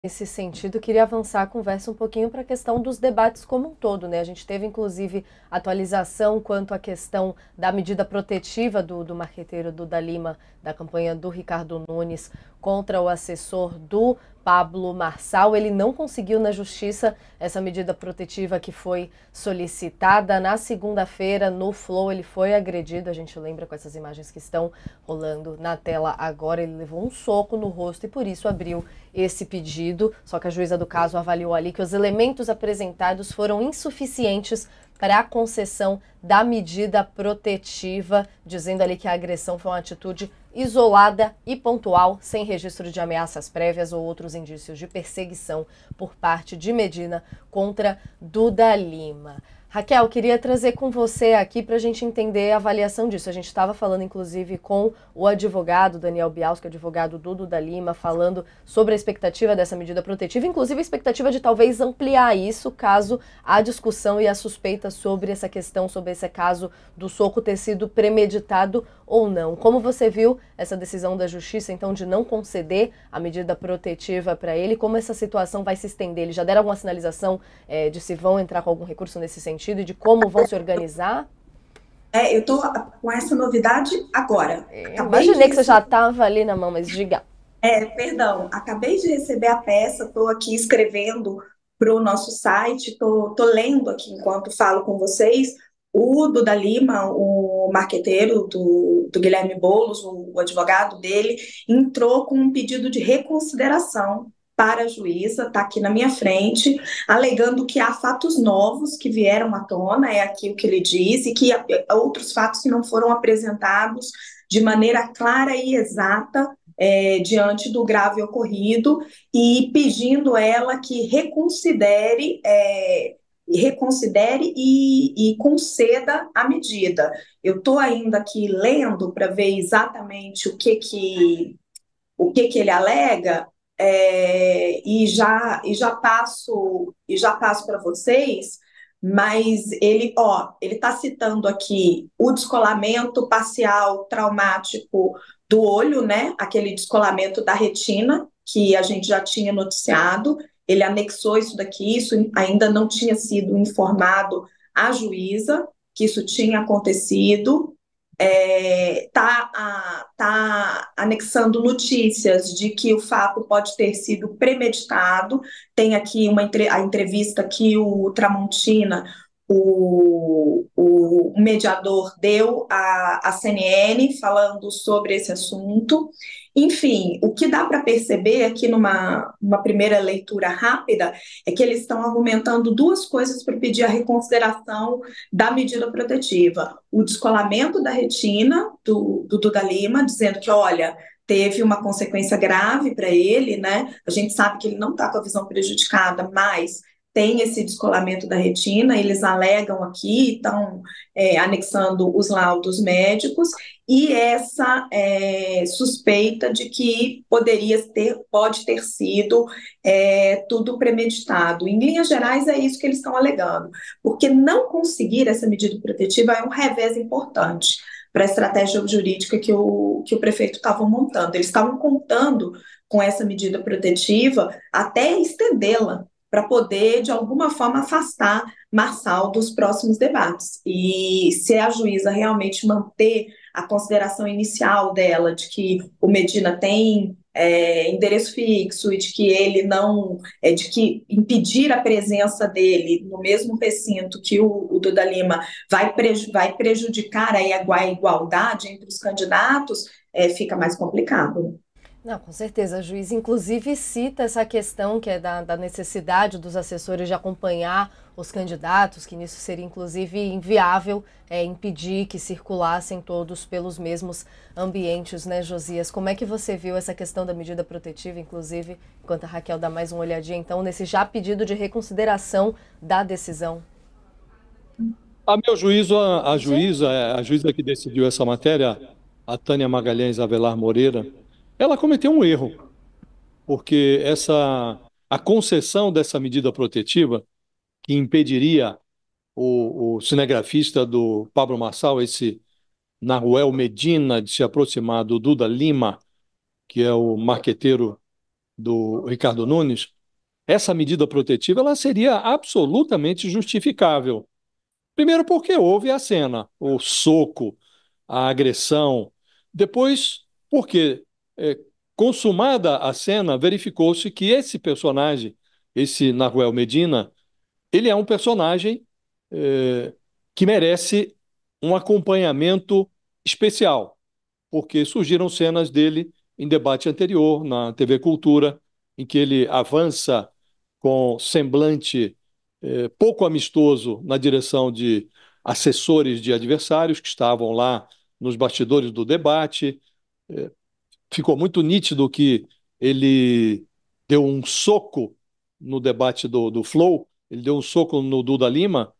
Nesse sentido, queria avançar a conversa um pouquinho para a questão dos debates como um todo, né? A gente teve, inclusive, atualização quanto à questão da medida protetiva do marqueteiro Duda Lima, da campanha do Ricardo Nunes contra o assessor do Pablo Marçal. Ele não conseguiu na justiça essa medida protetiva que foi solicitada. Na segunda-feira, no Flow, ele foi agredido. A gente lembra com essas imagens que estão rolando na tela agora. Ele levou um soco no rosto e por isso abriu esse pedido. Só que a juíza do caso avaliou ali que os elementos apresentados foram insuficientes para a concessão da medida protetiva, dizendo ali que a agressão foi uma atitude isolada e pontual, sem registro de ameaças prévias ou outros indícios de perseguição por parte de Medina contra Duda Lima. Raquel, queria trazer com você aqui para a gente entender a avaliação disso. A gente estava falando, inclusive, com o advogado Daniel Bialski, advogado do Duda Lima, falando sobre a expectativa dessa medida protetiva, inclusive a expectativa de talvez ampliar isso, caso a discussão e a suspeita sobre essa questão, sobre esse caso do soco ter sido premeditado ou não. Como você viu essa decisão da Justiça, então, de não conceder a medida protetiva para ele? Como essa situação vai se estender? Eles já deram alguma sinalização de se vão entrar com algum recurso nesse sentido e de como vão se organizar? Eu estou com essa novidade agora. Acabei de Imaginei que você já receber, estava ali na mão, mas diga. perdão, acabei de receber a peça, estou aqui escrevendo para o nosso site, tô lendo aqui enquanto falo com vocês. O Duda Lima, o marqueteiro do Guilherme Boulos, o advogado dele, entrou com um pedido de reconsideração para a juíza, está aqui na minha frente, alegando que há fatos novos que vieram à tona, é aqui o que ele diz, e que há outros fatos que não foram apresentados de maneira clara e exata diante do grave ocorrido e pedindo ela que reconsidere e conceda a medida. Eu estou ainda aqui lendo para ver exatamente o que ele alega, e já passo para vocês, mas ele está citando aqui o descolamento parcial traumático do olho, né? Aquele descolamento da retina que a gente já tinha noticiado. Ele anexou isso daqui, isso ainda não tinha sido informado à juíza que isso tinha acontecido. Tá anexando notícias de que o fato pode ter sido premeditado. Tem aqui a entrevista que o Tramontina, o mediador, deu à CNN falando sobre esse assunto. Enfim, o que dá para perceber aqui numa primeira leitura rápida é que eles estão argumentando duas coisas para pedir a reconsideração da medida protetiva: o descolamento da retina do Duda Lima, dizendo que, olha, teve uma consequência grave para ele, né? A gente sabe que ele não está com a visão prejudicada, mas tem esse descolamento da retina, eles alegam aqui, estão anexando os laudos médicos, e essa suspeita de que pode ter sido tudo premeditado. Em linhas gerais, é isso que eles estão alegando, porque não conseguir essa medida protetiva é um revés importante para a estratégia jurídica que o prefeito estava montando. Eles estavam contando com essa medida protetiva até estendê-la para poder, de alguma forma, afastar Marçal dos próximos debates. E se a juíza realmente manter a consideração inicial dela de que o Medina tem endereço fixo e de que ele não, de que impedir a presença dele no mesmo recinto que o Duda Lima vai prejudicar aí a igualdade entre os candidatos, fica mais complicado. Não, com certeza. A juíza, inclusive, cita essa questão que é da necessidade dos assessores de acompanhar os candidatos, que nisso seria, inclusive, inviável impedir que circulassem todos pelos mesmos ambientes, né, Josias? Como é que você viu essa questão da medida protetiva, inclusive, enquanto a Raquel dá mais uma olhadinha, então, nesse já pedido de reconsideração da decisão? A meu juízo, a Gente, juíza, a juíza que decidiu essa matéria, a Tânia Magalhães Avelar Moreira, ela cometeu um erro, porque a concessão dessa medida protetiva, que impediria o cinegrafista do Pablo Marçal, esse Nahuel Medina, de se aproximar do Duda Lima, que é o marqueteiro do Ricardo Nunes, essa medida protetiva ela seria absolutamente justificável. Primeiro porque houve a cena, o soco, a agressão. Depois, porque, consumada a cena, verificou-se que esse personagem, esse Nahuel Medina, ele é um personagem eh, que merece um acompanhamento especial, porque surgiram cenas dele em debate anterior na TV Cultura, em que ele avança com semblante pouco amistoso na direção de assessores de adversários que estavam lá nos bastidores do debate. Ficou muito nítido que ele deu um soco no debate do Flow, ele deu um soco no Duda Lima,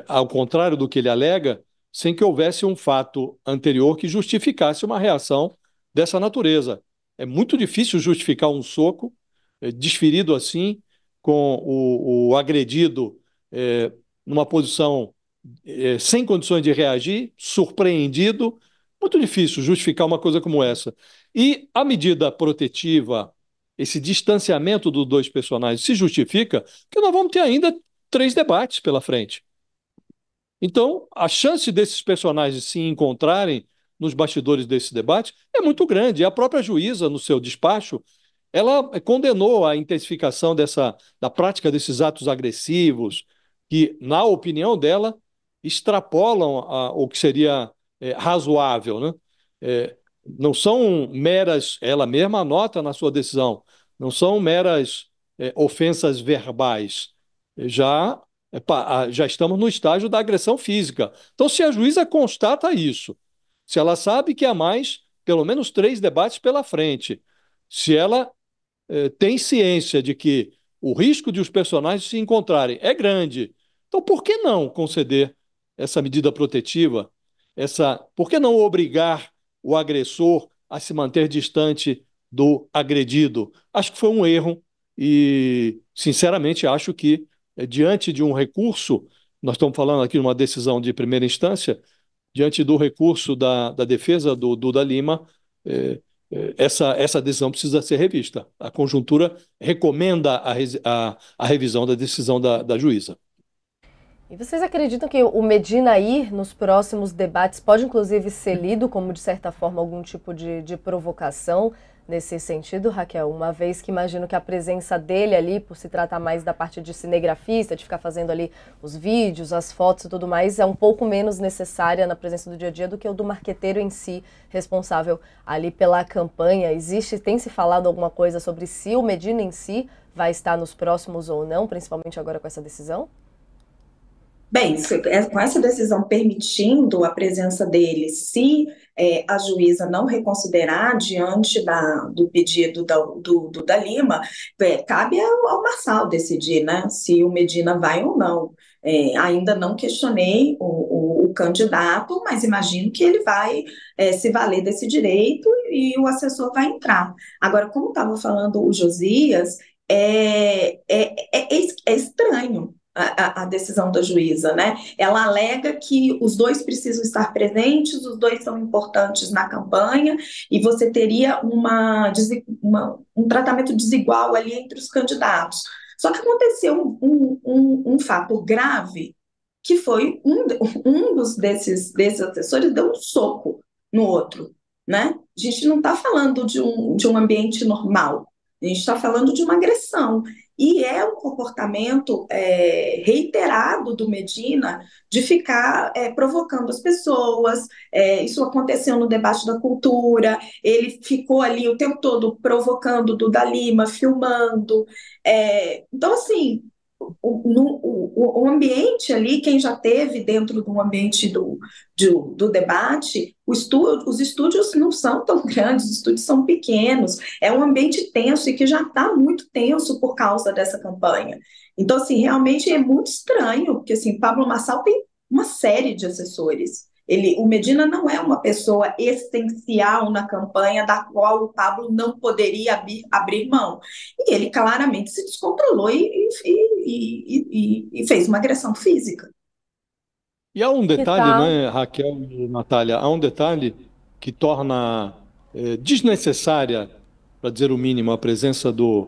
ao contrário do que ele alega, sem que houvesse um fato anterior que justificasse uma reação dessa natureza. É muito difícil justificar um soco desferido assim, com o agredido numa posição sem condições de reagir, surpreendido. Muito difícil justificar uma coisa como essa. E a medida protetiva, esse distanciamento dos dois personagens se justifica porque nós vamos ter ainda 3 debates pela frente. Então, a chance desses personagens se encontrarem nos bastidores desse debate é muito grande. E a própria juíza, no seu despacho, ela condenou a intensificação da prática desses atos agressivos, que, na opinião dela, extrapolam o que seria razoável, né? Não são meras, ela mesma anota na sua decisão, não são meras ofensas verbais. Já, já estamos no estágio da agressão física. Então, se a juíza constata isso, se ela sabe que há mais, pelo menos 3 debates pela frente, se ela tem ciência de que o risco de os personagens se encontrarem é grande. Então, por que não conceder essa medida protetiva? Por que não obrigar o agressor a se manter distante do agredido? Acho que foi um erro e, sinceramente, acho que, diante de um recurso, nós estamos falando aqui de uma decisão de primeira instância, diante do recurso da defesa do Duda Lima, eh, essa decisão precisa ser revista. A conjuntura recomenda a revisão da decisão da juíza. E vocês acreditam que o Medina ir nos próximos debates pode, inclusive, ser lido como, de certa forma, algum tipo de provocação nesse sentido, Raquel? Uma vez que imagino que a presença dele ali, por se tratar mais da parte de cinegrafista, de ficar fazendo ali os vídeos, as fotos e tudo mais, é um pouco menos necessária na presença do dia a dia do que o do marqueteiro em si, responsável ali pela campanha. Tem se falado alguma coisa sobre se o Medina em si vai estar nos próximos ou não, principalmente agora com essa decisão? Bem, com essa decisão permitindo a presença dele, se a juíza não reconsiderar diante do pedido da Lima, cabe ao Marçal decidir, né, se o Medina vai ou não. Ainda não questionei o candidato, mas imagino que ele vai se valer desse direito e o assessor vai entrar. Agora, como estava falando o Josias, é estranho a decisão da juíza, né? Ela alega que os dois precisam estar presentes, os dois são importantes na campanha, e você teria um tratamento desigual ali entre os candidatos. Só que aconteceu um fato grave, que foi um desses assessores deu um soco no outro, né? A gente não está falando de um ambiente normal, a gente está falando de uma agressão. E é um comportamento reiterado do Medina de ficar provocando as pessoas. Isso aconteceu no debate da cultura, ele ficou ali o tempo todo provocando o Duda Lima, filmando. Então, assim, o ambiente ali, quem já teve dentro do ambiente do debate, os estúdios não são tão grandes, os estúdios são pequenos, é um ambiente tenso e que já está muito tenso por causa dessa campanha. Então, assim, realmente é muito estranho, porque, assim, Pablo Marçal tem uma série de assessores. O Medina não é uma pessoa essencial na campanha da qual o Pablo não poderia abrir mão. E ele claramente se descontrolou e fez uma agressão física. E há um Que detalhe, tal? né, Raquel e Natália, há um detalhe que torna desnecessária para dizer o mínimo, a presença do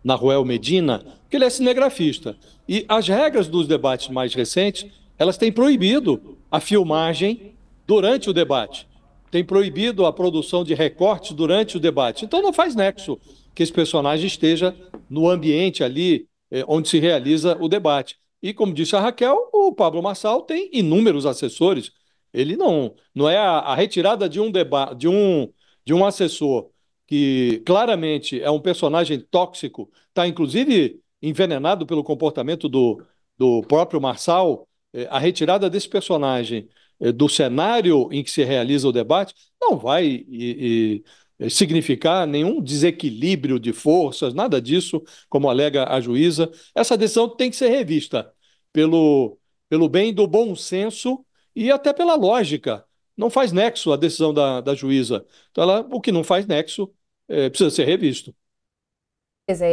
Naruel Medina, que ele é cinegrafista. E as regras dos debates mais recentes, elas têm proibido a filmagem durante o debate, têm proibido a produção de recortes durante o debate. Então não faz nexo que esse personagem esteja no ambiente ali onde se realiza o debate. E como disse a Raquel, o Pablo Marçal tem inúmeros assessores. Ele não é a retirada de um debate, de um assessor que claramente é um personagem tóxico, está inclusive envenenado pelo comportamento do próprio Marçal. A retirada desse personagem do cenário em que se realiza o debate não vai significar nenhum desequilíbrio de forças, nada disso, como alega a juíza. Essa decisão tem que ser revista pelo bem do bom senso e até pela lógica. Não faz nexo a decisão da juíza. Então, o que não faz nexo precisa ser revisto. Pois é,